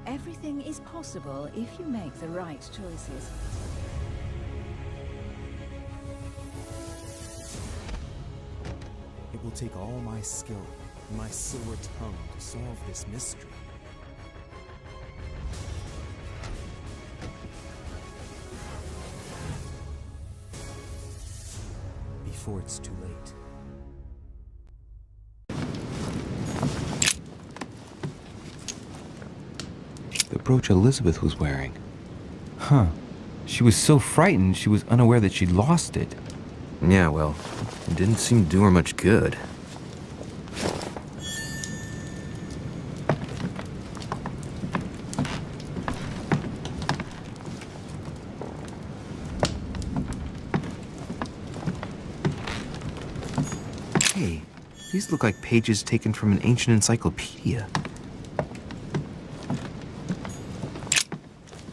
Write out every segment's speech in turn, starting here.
Everything is possible if you make the right choices. It will take all my skill and my silver tongue to solve this mystery. Before it's too late. The brooch Elizabeth was wearing. Huh. She was so frightened she was unaware that she'd lost it. Yeah, well, it didn't seem to do her much good. Hey, these look like pages taken from an ancient encyclopedia.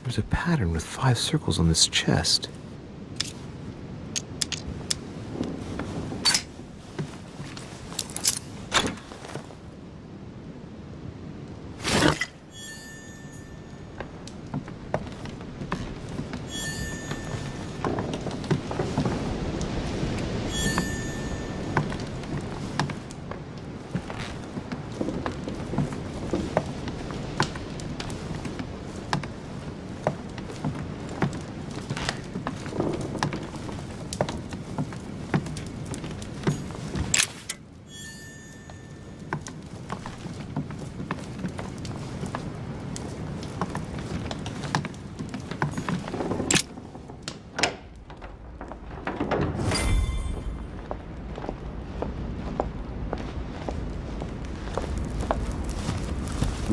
There's a pattern with 5 circles on this chest.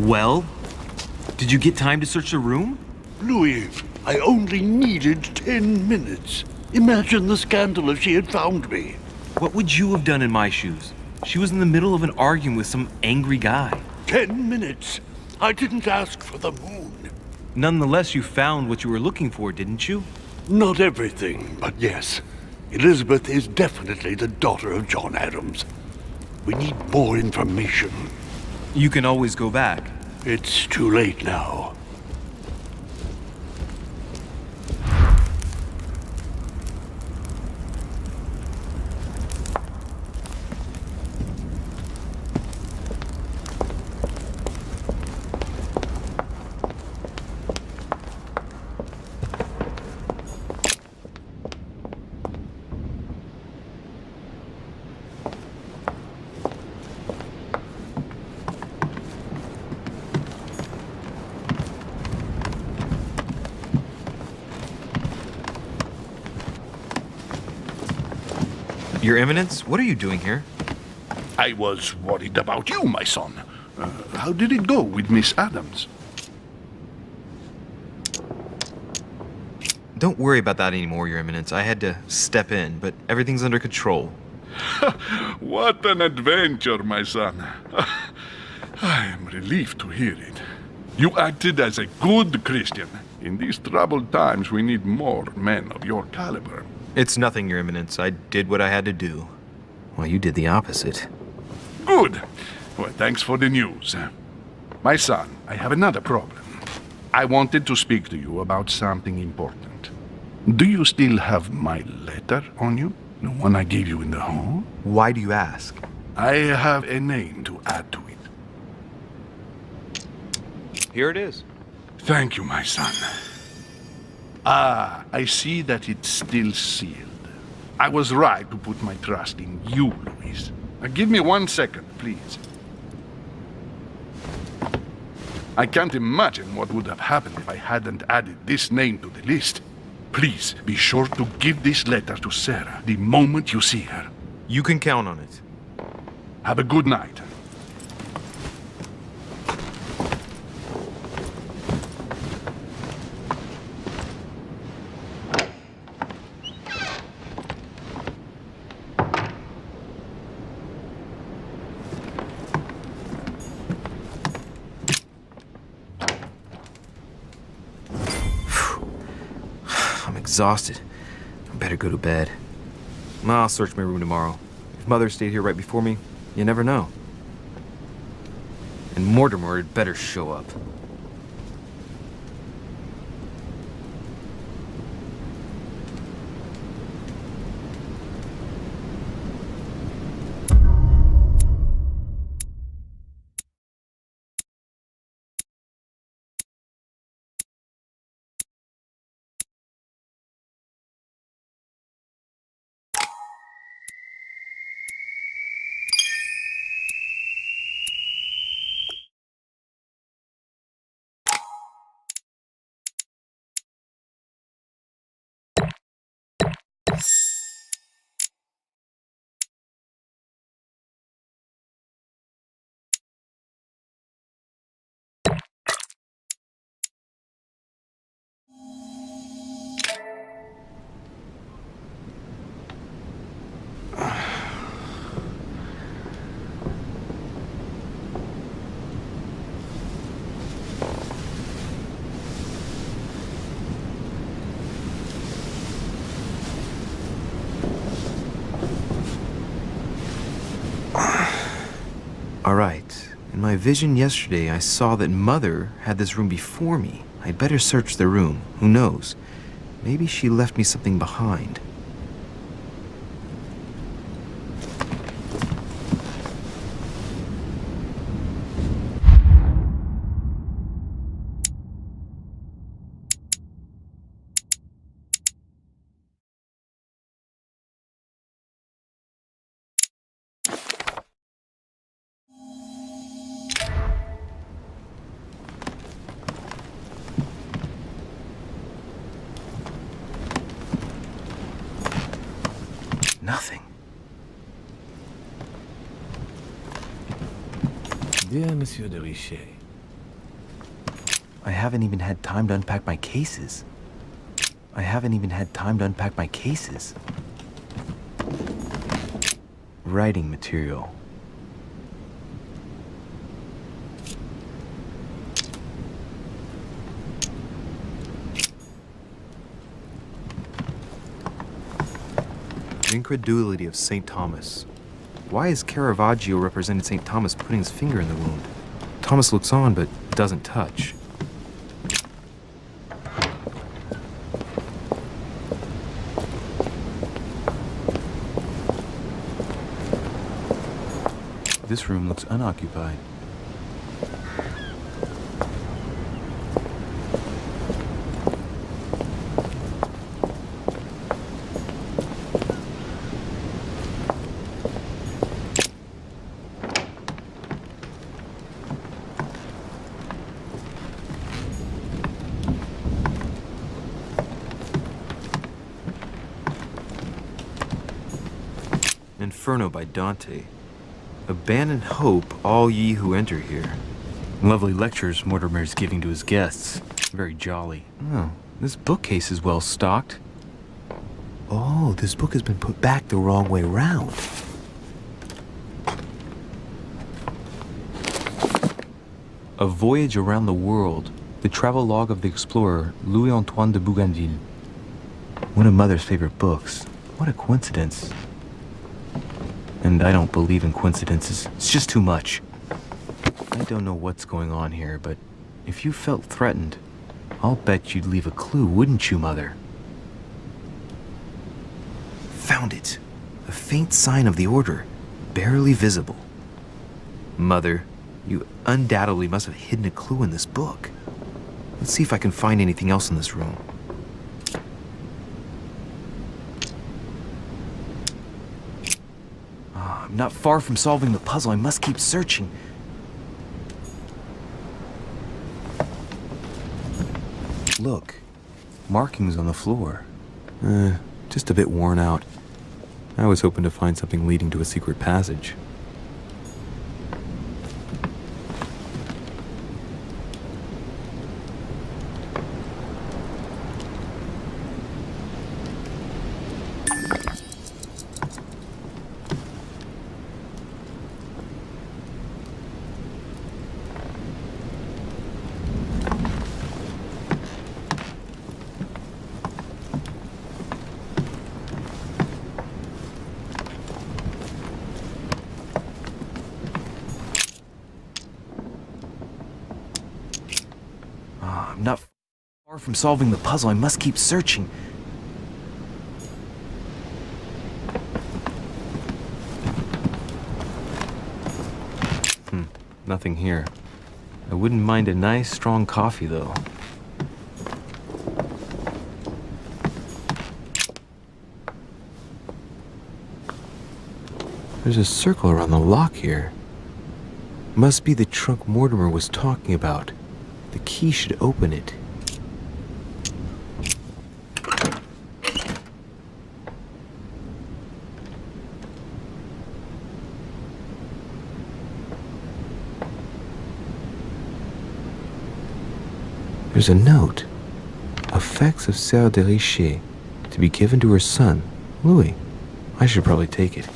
Well, did you get time to search the room? Louis, I only needed 10 minutes. Imagine the scandal if she had found me. What would you have done in my shoes? She was in the middle of an argument with some angry guy. 10 minutes? I didn't ask for the moon. Nonetheless, you found what you were looking for, didn't you? Not everything, but yes. Elizabeth is definitely the daughter of John Adams. We need more information. You can always go back. It's too late now. Your Eminence, what are you doing here? I was worried about you, my son. How did it go with Miss Adams? Don't worry about that anymore, Your Eminence. I had to step in, but everything's under control. What an adventure, my son. I am relieved to hear it. You acted as a good Christian. In these troubled times, we need more men of your caliber. It's nothing, Your Eminence. I did what I had to do. Well, you did the opposite. Good. Well, thanks for the news. My son, I have another problem. I wanted to speak to you about something important. Do you still have my letter on you? The one I gave you in the hall? Why do you ask? I have a name to add to it. Here it is. Thank you, my son. Ah, I see that it's still sealed. I was right to put my trust in you, Louis. Give me 1 second, please. I can't imagine what would have happened if I hadn't added this name to the list. Please, be sure to give this letter to Sarah the moment you see her. You can count on it. Have a good night. Exhausted. I better go to bed. I'll search my room tomorrow. If Mother stayed here right before me, you never know. And Mortimer had better show up. vision yesterday, I saw that Mother had this room before me. I'd better search the room. Who knows? Maybe she left me something behind. Nothing. Dear Monsieur de Richet, I haven't even had time to unpack my cases. Writing material. The incredulity of St. Thomas. Why is Caravaggio representing St. Thomas putting his finger in the wound? Thomas looks on but doesn't touch. This room looks unoccupied. Inferno by Dante. Abandon hope, all ye who enter here. Lovely lectures Mortimer's giving to his guests. Very jolly. Oh, this bookcase is well stocked. Oh, this book has been put back the wrong way round. A Voyage Around the World. The travelogue of the explorer Louis-Antoine de Bougainville. One of Mother's favorite books. What a coincidence. And I don't believe in coincidences. It's just too much. I don't know what's going on here, but if you felt threatened, I'll bet you'd leave a clue, wouldn't you, Mother? Found it. A faint sign of the order, barely visible. Mother, you undoubtedly must have hidden a clue in this book. Let's see if I can find anything else in this room. I'm not far from solving the puzzle. I must keep searching. Look, markings on the floor. Just a bit worn out. I was hoping to find something leading to a secret passage. I'm not far from solving the puzzle. I must keep searching. Nothing here. I wouldn't mind a nice, strong coffee, though. There's a circle around the lock here. Must be the trunk Mortimer was talking about. The key should open it. There's a note. Effects of Sœur de Richet, to be given to her son, Louis. I should probably take it.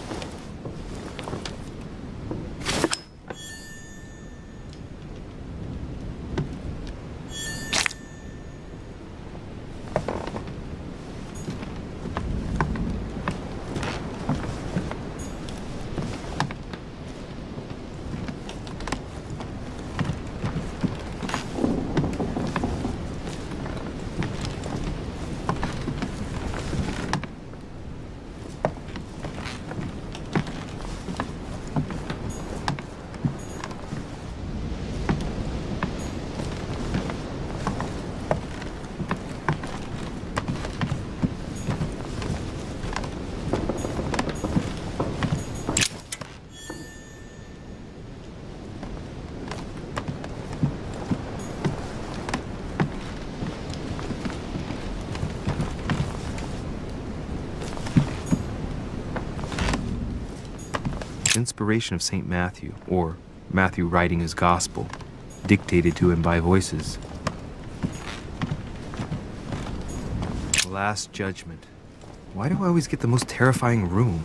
inspiration of St. Matthew, or Matthew writing his gospel, dictated to him by voices. The Last Judgment. Why do I always get the most terrifying room?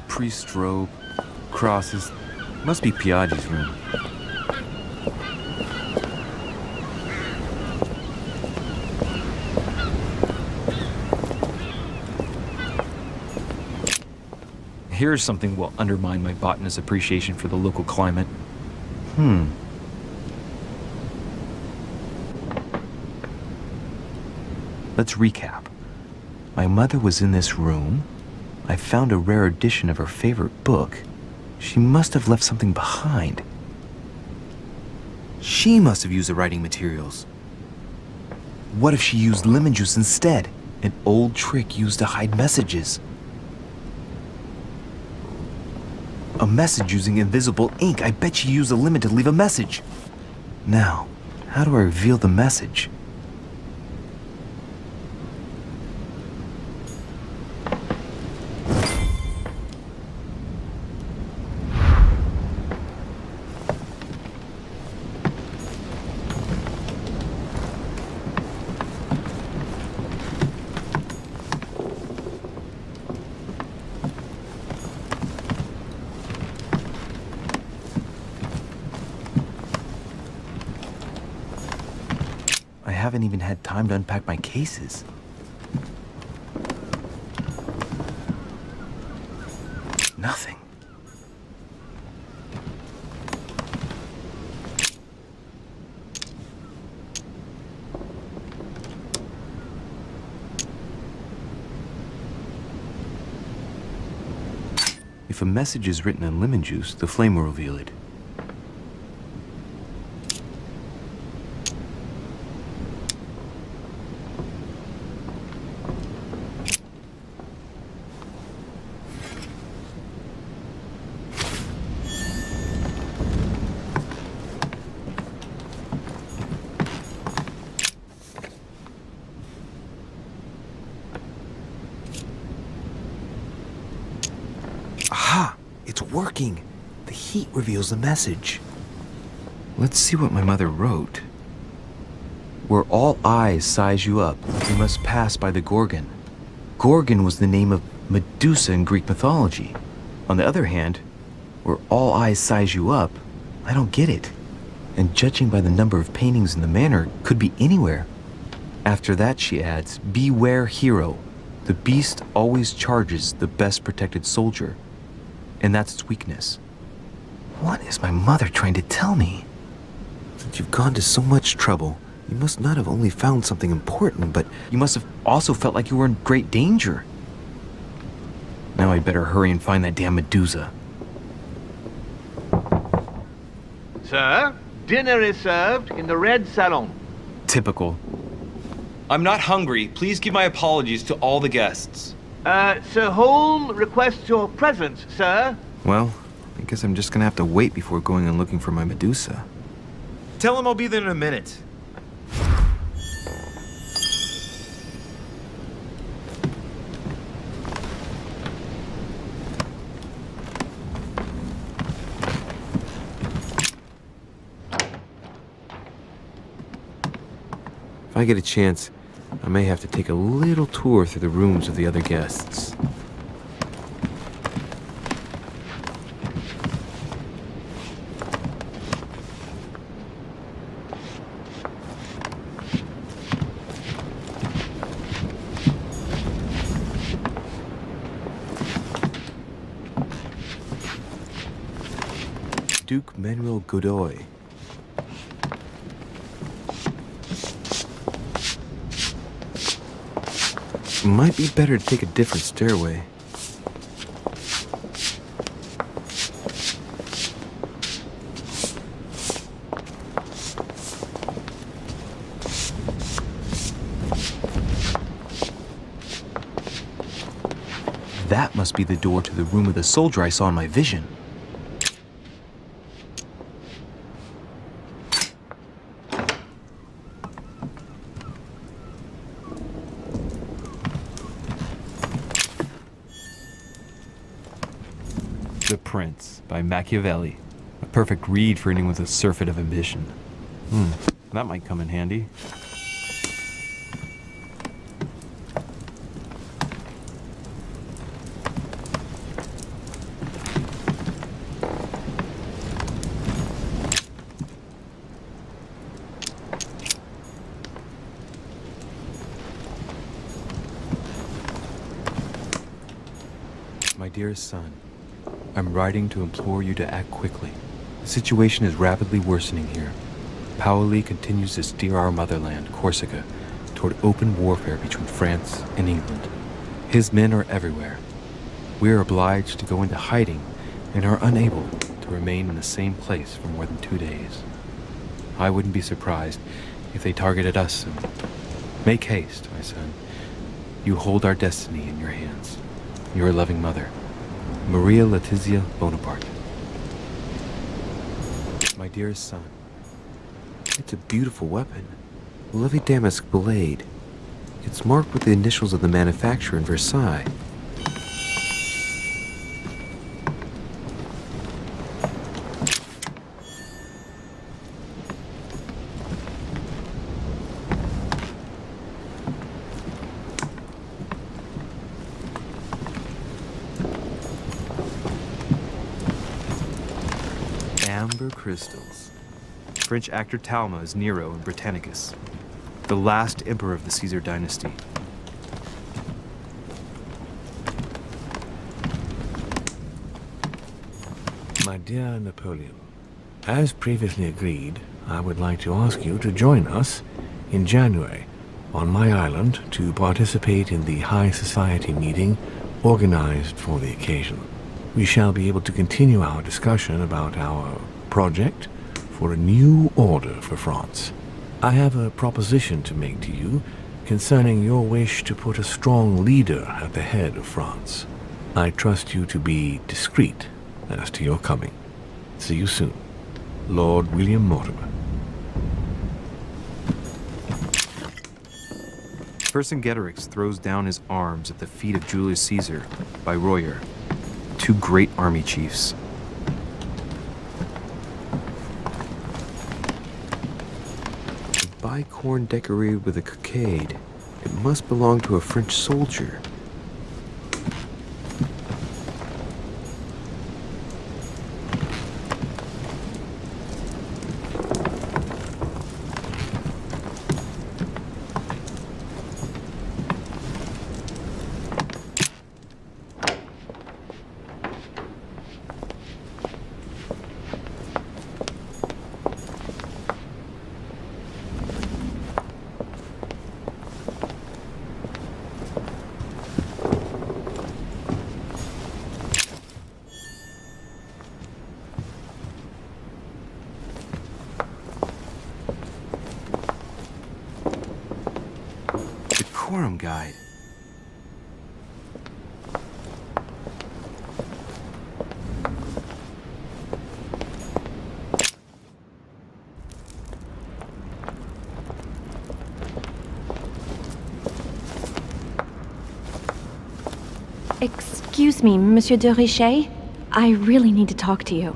Priest's robe, crosses. Must be Piaggi's room. Here's something will undermine my botanist's appreciation for the local climate. Let's recap. My mother was in this room. I found a rare edition of her favorite book. She must have left something behind. She must have used the writing materials. What if she used lemon juice instead? An old trick used to hide messages. A message using invisible ink. I bet she used a lemon to leave a message. Now, how do I reveal the message? I haven't even had time to unpack my cases. Nothing. If a message is written in lemon juice, the flame will reveal it. Aha! It's working! The heat reveals the message. Let's see what my mother wrote. Where all eyes size you up, you must pass by the Gorgon. Gorgon was the name of Medusa in Greek mythology. On the other hand, where all eyes size you up, I don't get it. And judging by the number of paintings in the manor, could be anywhere. After that, she adds, beware hero. The beast always charges the best protected soldier. And that's its weakness. What is my mother trying to tell me? Since you've gone to so much trouble, you must not have only found something important, but you must have also felt like you were in great danger. Now I'd better hurry and find that damn Medusa. Sir, dinner is served in the red salon. Typical. I'm not hungry. Please give my apologies to all the guests. Sir Holm requests your presence, sir. Well, I guess I'm just gonna have to wait before going and looking for my Medusa. Tell him I'll be there in a minute. If I get a chance, I may have to take a little tour through the rooms of the other guests. Duke Manuel Godoy. Might be better to take a different stairway. That must be the door to the room of the soldier I saw in my vision. The Prince by Machiavelli. A perfect read for anyone with a surfeit of ambition. That might come in handy. My dearest son, I'm writing to implore you to act quickly. The situation is rapidly worsening here. Paoli continues to steer our motherland, Corsica, toward open warfare between France and England. His men are everywhere. We are obliged to go into hiding and are unable to remain in the same place for more than 2 days. I wouldn't be surprised if they targeted us soon. Make haste, my son. You hold our destiny in your hands. Your loving mother, Maria Letizia Bonaparte. My dearest son, it's a beautiful weapon. A lovely damask blade. It's marked with the initials of the manufacturer in Versailles. Amber crystals. French actor Talma is Nero in Britannicus, the last emperor of the Caesar dynasty. My dear Napoleon, as previously agreed, I would like to ask you to join us in January on my island to participate in the high society meeting organized for the occasion. We shall be able to continue our discussion about our project for a new order for France. I have a proposition to make to you concerning your wish to put a strong leader at the head of France. I trust you to be discreet as to your coming. See you soon. Lord William Mortimer. Vercingetorix throws down his arms at the feet of Julius Caesar by Royer, two great army chiefs. A bicorn decorated with a cockade. It must belong to a French soldier. Quorum guide. Excuse me, Monsieur de Richet? I really need to talk to you.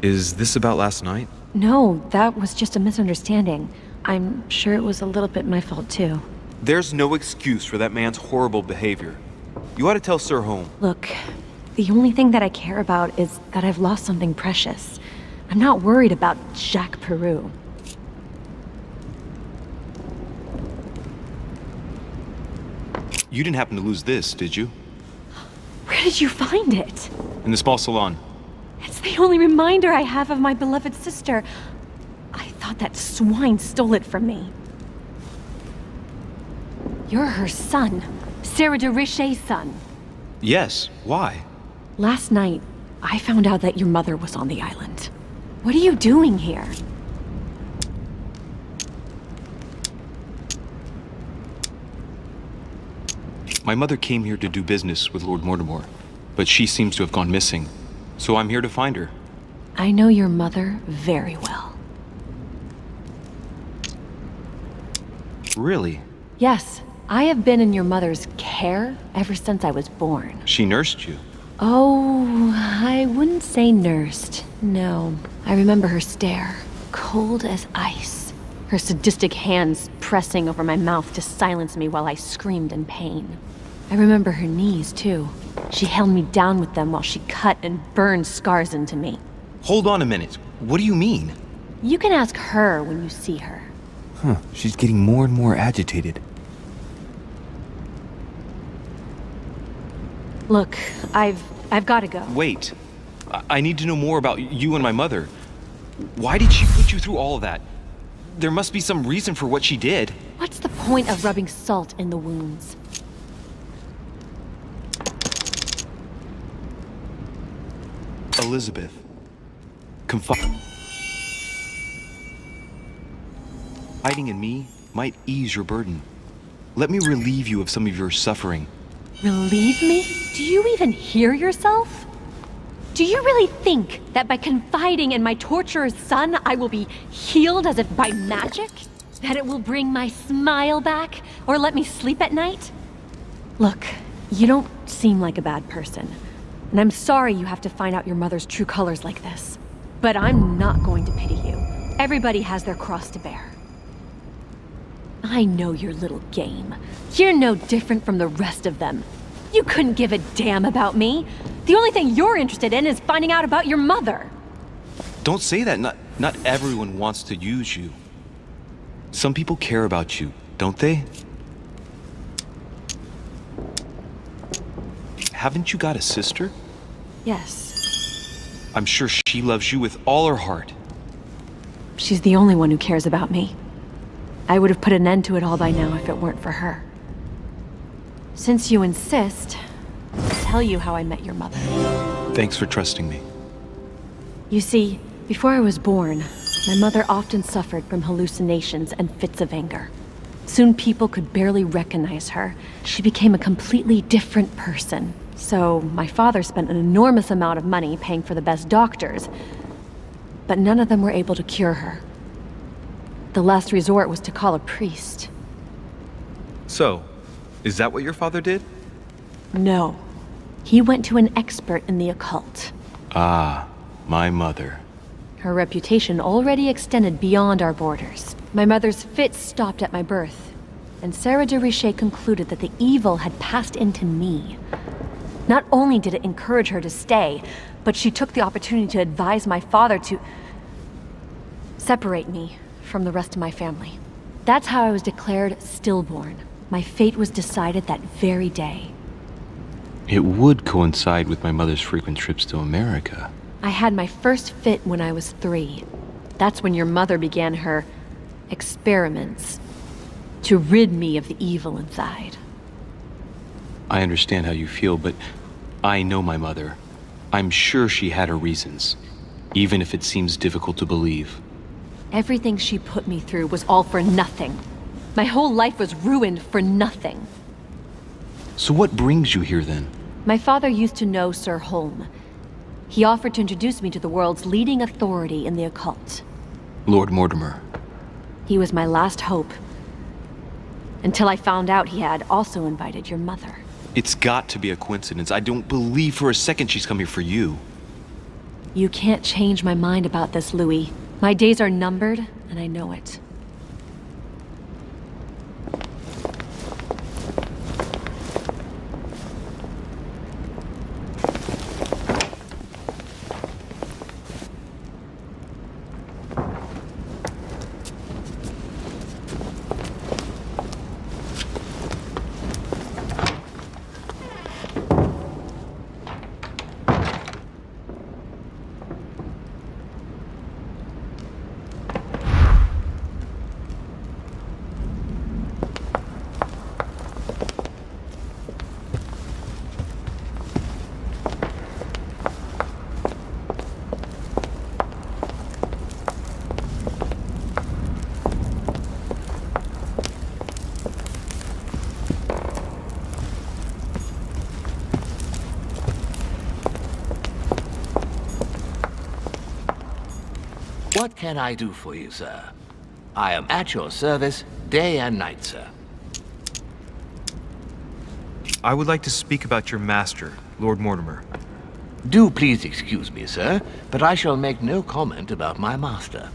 Is this about last night? No, that was just a misunderstanding. I'm sure it was a little bit my fault, too. There's no excuse for that man's horrible behavior. You ought to tell Sir Home. Look, the only thing that I care about is that I've lost something precious. I'm not worried about Jacques Peru. You didn't happen to lose this, did you? Where did you find it? In the small salon. It's the only reminder I have of my beloved sister. I thought that swine stole it from me. You're her son. Sarah de Richet's son. Yes. Why? Last night, I found out that your mother was on the island. What are you doing here? My mother came here to do business with Lord Mortimer, but she seems to have gone missing. So I'm here to find her. I know your mother very well. Really? Yes, I have been in your mother's care ever since I was born. She nursed you? Oh, I wouldn't say nursed. No. I remember her stare, cold as ice. Her sadistic hands pressing over my mouth to silence me while I screamed in pain. I remember her knees, too. She held me down with them while she cut and burned scars into me. Hold on a minute. What do you mean? You can ask her when you see her. Huh, she's getting more and more agitated. Look, I've got to go. Wait. I need to know more about you and my mother. Why did she put you through all of that? There must be some reason for what she did. What's the point of rubbing salt in the wounds? Elizabeth. Confiding in me might ease your burden. Let me relieve you of some of your suffering. Relieve me? Do you even hear yourself? Do you really think that by confiding in my torturer's son, I will be healed as if by magic? That it will bring my smile back or let me sleep at night? Look, you don't seem like a bad person. And I'm sorry you have to find out your mother's true colors like this. But I'm not going to pity you. Everybody has their cross to bear. I know your little game. You're no different from the rest of them. You couldn't give a damn about me. The only thing you're interested in is finding out about your mother. Don't say that. Not everyone wants to use you. Some people care about you, don't they? Haven't you got a sister? Yes. I'm sure she loves you with all her heart. She's the only one who cares about me. I would have put an end to it all by now if it weren't for her. Since you insist, I'll tell you how I met your mother. Thanks for trusting me. You see, before I was born, my mother often suffered from hallucinations and fits of anger. Soon people could barely recognize her. She became a completely different person. So my father spent an enormous amount of money paying for the best doctors, but none of them were able to cure her. The last resort was to call a priest. So, is that what your father did? No. He went to an expert in the occult. Ah, my mother. Her reputation already extended beyond our borders. My mother's fits stopped at my birth, and Sarah de Richet concluded that the evil had passed into me. Not only did it encourage her to stay, but she took the opportunity to advise my father to separate me from the rest of my family. That's how I was declared stillborn. My fate was decided that very day. It would coincide with my mother's frequent trips to America. I had my first fit when I was 3. That's when your mother began her experiments to rid me of the evil inside. I understand how you feel, but I know my mother. I'm sure she had her reasons, even if it seems difficult to believe. Everything she put me through was all for nothing. My whole life was ruined for nothing. So what brings you here then? My father used to know Sir Holm. He offered to introduce me to the world's leading authority in the occult. Lord Mortimer. He was my last hope. Until I found out he had also invited your mother. It's got to be a coincidence. I don't believe for a second she's come here for you. You can't change my mind about this, Louis. My days are numbered, and I know it. What can I do for you, sir? I am at your service day and night, sir. I would like to speak about your master, Lord Mortimer. Do please excuse me, sir, but I shall make no comment about my master.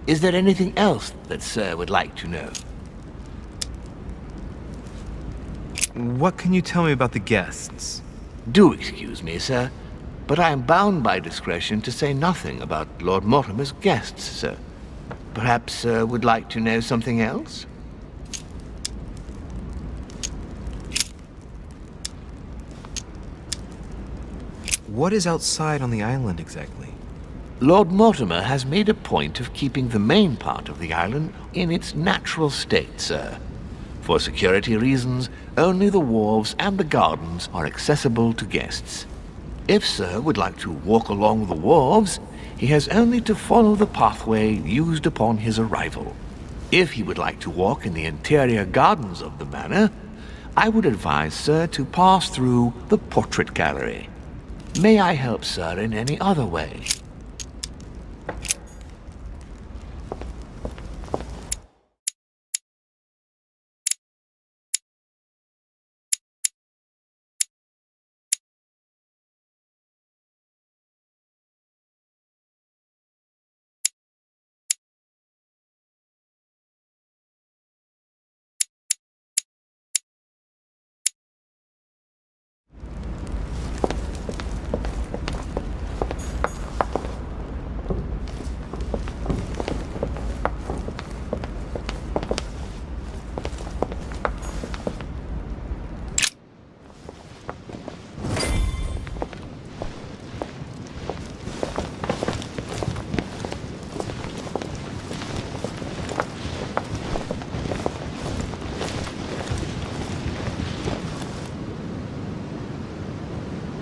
Is there anything else that sir would like to know? What can you tell me about the guests? Do excuse me, sir, but I am bound by discretion to say nothing about Lord Mortimer's guests, sir. Perhaps sir would like to know something else? What is outside on the island exactly? Lord Mortimer has made a point of keeping the main part of the island in its natural state, sir. For security reasons, only the wharves and the gardens are accessible to guests. If sir would like to walk along the wharves, he has only to follow the pathway used upon his arrival. If he would like to walk in the interior gardens of the manor, I would advise sir to pass through the portrait gallery. May I help sir in any other way?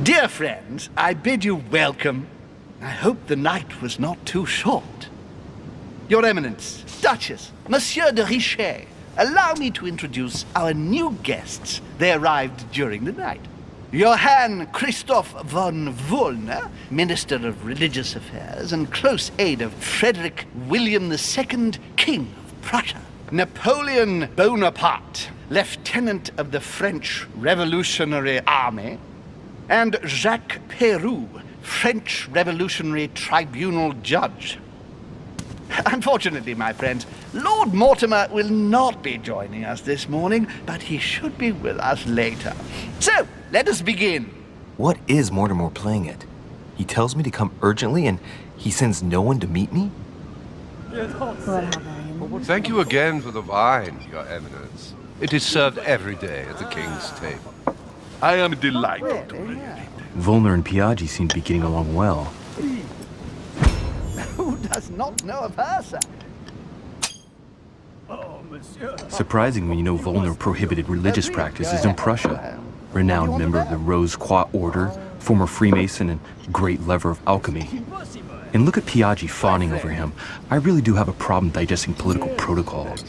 Dear friends, I bid you welcome. I hope the night was not too short. Your Eminence, Duchess, Monsieur de Richet, allow me to introduce our new guests. They arrived during the night. Johann Christoph von Wollner, Minister of Religious Affairs and close aide of Frederick William II, King of Prussia. Napoleon Bonaparte, Lieutenant of the French Revolutionary Army. And Jacques Peroux, French Revolutionary Tribunal Judge. Unfortunately, my friends, Lord Mortimer will not be joining us this morning, but he should be with us later. So, let us begin. What is Mortimer playing at? He tells me to come urgently and he sends no one to meet me? Thank you again for the wine, Your Eminence. It is served every day at the king's table. I am delighted to bring it. Wollner and Piaggi seem to be getting along well. Who does not know of her, sir? Surprising when you know Wollner prohibited religious practices in Prussia. Renowned member of the Rose Croix Order, former Freemason, and great lover of alchemy. And look at Piaggi fawning over him. I really do have a problem digesting political protocols.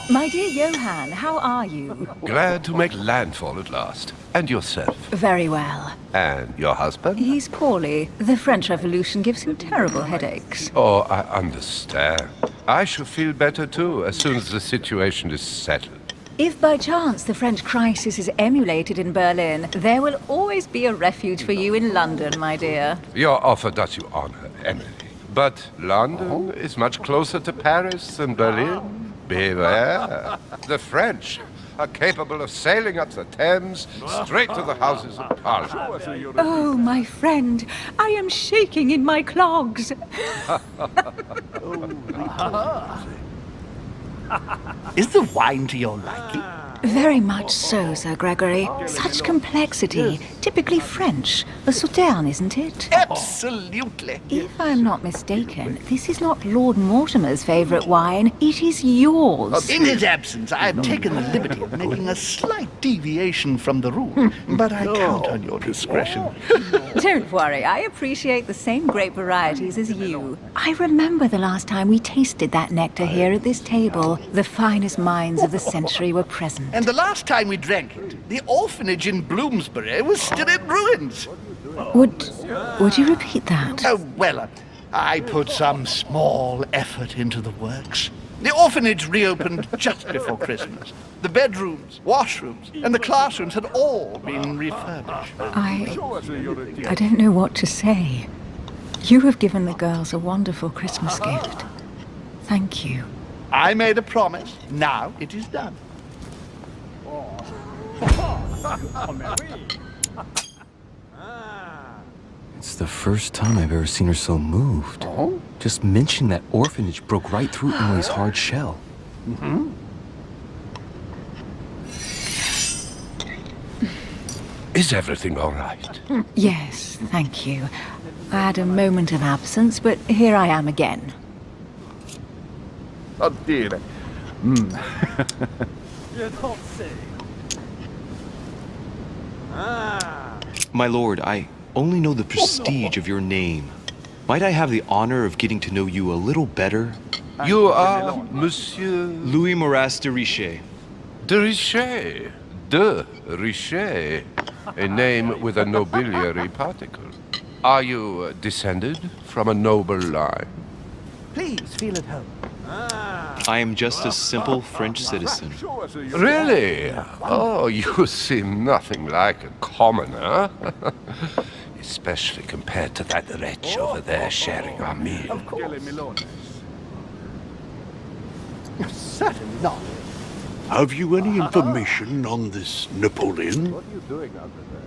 My dear Johann, how are you? Glad to make landfall at last. And yourself? Very well. And your husband? He's poorly. The French Revolution gives him terrible headaches. Oh, I understand. I shall feel better too, as soon as the situation is settled. If by chance the French crisis is emulated in Berlin, there will always be a refuge for you in London, my dear. Your offer does you honor, Emily. But London is much closer to Paris than Berlin. Beware. The French are capable of sailing up the Thames straight to the Houses of Parliament. Oh, my friend, I am shaking in my clogs. Is the wine to your liking? Very much so, Sir Gregory. Such complexity. Typically French. A sauterne, isn't it? Absolutely. If I'm not mistaken, this is not Lord Mortimer's favourite wine. It is yours. In his absence, I have taken the liberty of making a slight deviation from the rule, but I count on your discretion. Don't worry, I appreciate the same grape varieties as you. I remember the last time we tasted that nectar here at this table. The finest minds of the century were present. And the last time we drank it, the orphanage in Bloomsbury was still in ruins. Would you repeat that? Oh, well, I put some small effort into the works. The orphanage reopened just before Christmas. The bedrooms, washrooms, and the classrooms had all been refurbished. I don't know what to say. You have given the girls a wonderful Christmas gift. Thank you. I made a promise. Now it is done. It's the first time I've ever seen her so moved. Oh? Just mentioning that orphanage broke right through Emily's hard shell. Mm-hmm. Is everything all right? Yes, thank you. I had a moment of absence, but here I am again. Oh dear. My lord, I only know the prestige of your name. Might I have the honor of getting to know you a little better? You are Monsieur... Louis Moras de Richet. De Richet. De Richet. A name with a nobiliary particle. Are you descended from a noble line? Please feel at home. I am just a simple French citizen. Really? Oh, you seem nothing like a commoner. Especially compared to that wretch over there sharing our meal. Certainly not. Have you any information on this Napoleon? What are you doing under there?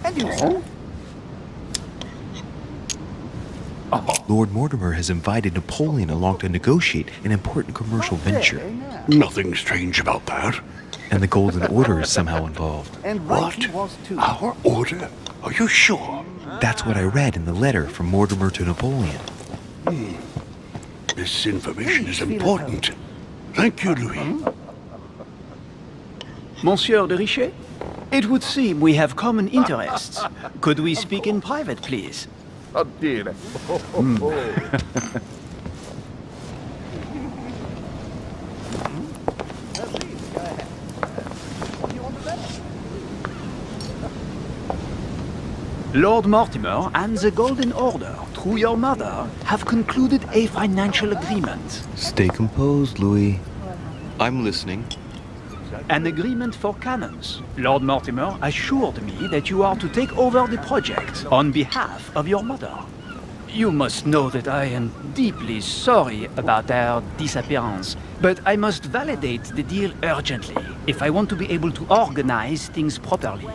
And you, sir? Lord Mortimer has invited Napoleon along to negotiate an important commercial venture. Nothing strange about that. And the Golden Order is somehow involved. And right What? he was too. Our order? Are you sure? That's what I read in the letter from Mortimer to Napoleon. This information is important. Thank you, Louis. Monsieur de Richet? It would seem we have common interests. Could we speak in private, please? Oh dear. Lord Mortimer and the Golden Order, through your mother, have concluded a financial agreement. Stay composed, Louis. I'm listening. An agreement for cannons. Lord Mortimer assured me that you are to take over the project on behalf of your mother. You must know that I am deeply sorry about their disappearance, but I must validate the deal urgently if I want to be able to organize things properly.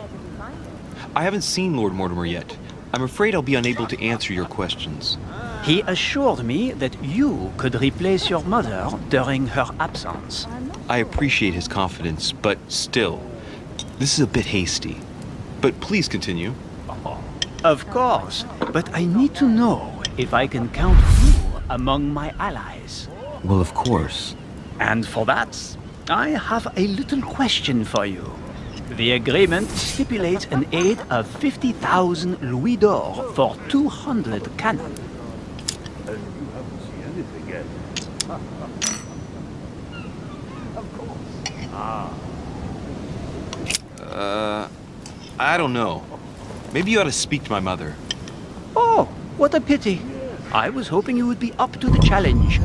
I haven't seen Lord Mortimer yet. I'm afraid I'll be unable to answer your questions. He assured me that you could replace your mother during her absence. I appreciate his confidence, but still, this is a bit hasty. But please continue. Of course, but I need to know if I can count you among my allies. Well, of course. And for that, I have a little question for you. The agreement stipulates an aid of 50,000 louis d'or for 200 cannon. I don't know. Maybe you ought to speak to my mother. Oh, what a pity. I was hoping you would be up to the challenge.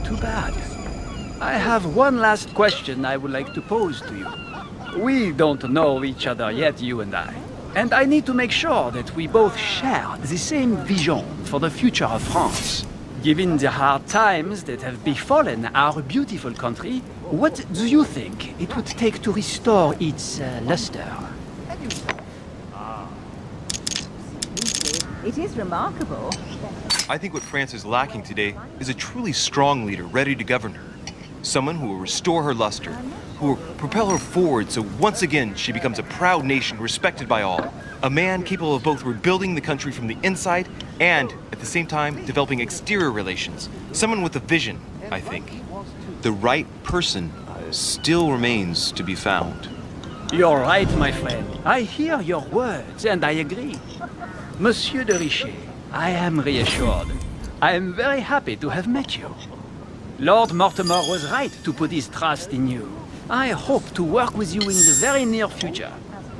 Too bad. I have one last question I would like to pose to you. We don't know each other yet, you and I. And I need to make sure that we both share the same vision for the future of France. Given the hard times that have befallen our beautiful country, what do you think it would take to restore its luster? It is remarkable. I think what France is lacking today is a truly strong leader ready to govern her. Someone who will restore her luster, who will propel her forward so once again she becomes a proud nation respected by all. A man capable of both rebuilding the country from the inside and, at the same time, developing exterior relations. Someone with a vision, I think. The right person still remains to be found. You're right, my friend. I hear your words and I agree. Monsieur de Richet, I am reassured. I am very happy to have met you. Lord Mortimer was right to put his trust in you. I hope to work with you in the very near future.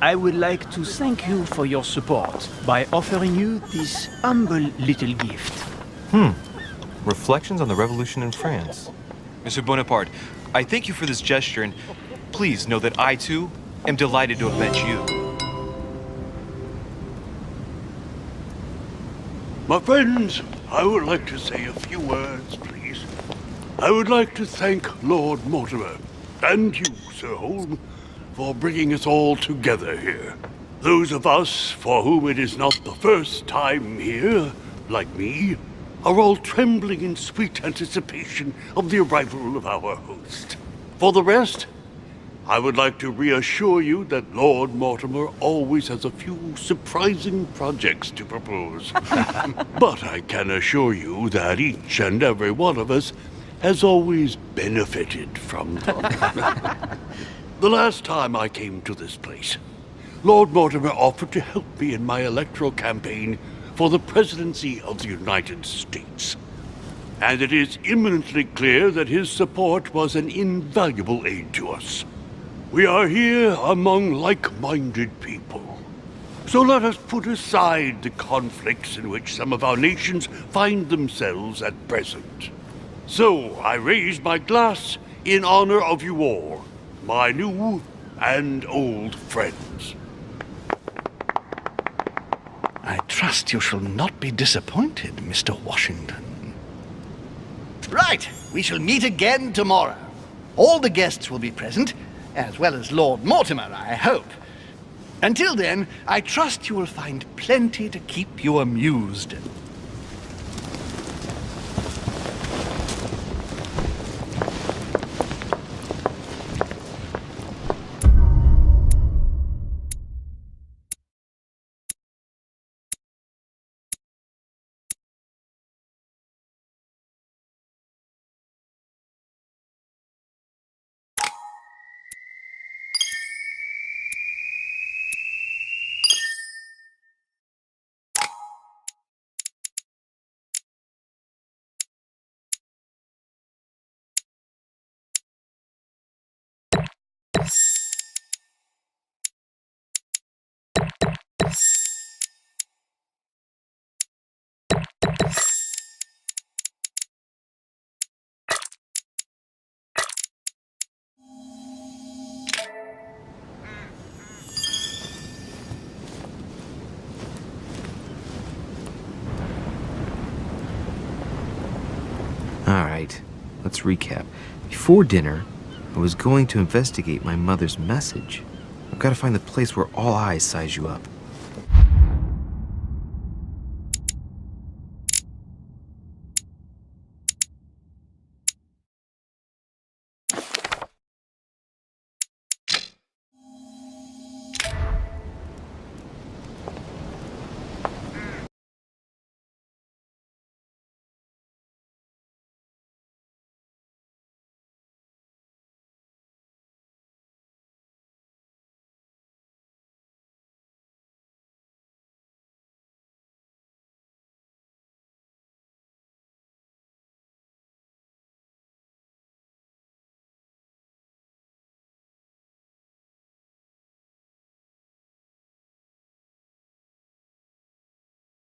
I would like to thank you for your support by offering you this humble little gift. Reflections on the Revolution in France. Mr. Bonaparte, I thank you for this gesture, and please know that I, too, am delighted to have met you. My friends, I would like to say a few words, please. I would like to thank Lord Mortimer, and you, Sir Holm, for bringing us all together here. Those of us for whom it is not the first time here, like me, are all trembling in sweet anticipation of the arrival of our host. For the rest, I would like to reassure you that Lord Mortimer always has a few surprising projects to propose. But I can assure you that each and every one of us has always benefited from them. The last time I came to this place, Lord Mortimer offered to help me in my electoral campaign for the presidency of the United States. And it is imminently clear that his support was an invaluable aid to us. We are here among like-minded people. So let us put aside the conflicts in which some of our nations find themselves at present. So I raise my glass in honor of you all, my new and old friends. I trust you shall not be disappointed, Mr. Washington. Right, we shall meet again tomorrow. All the guests will be present, as well as Lord Mortimer, I hope. Until then, I trust you will find plenty to keep you amused. Alright, let's recap. Before dinner, I was going to investigate my mother's message. I've got to find the place where all eyes size you up.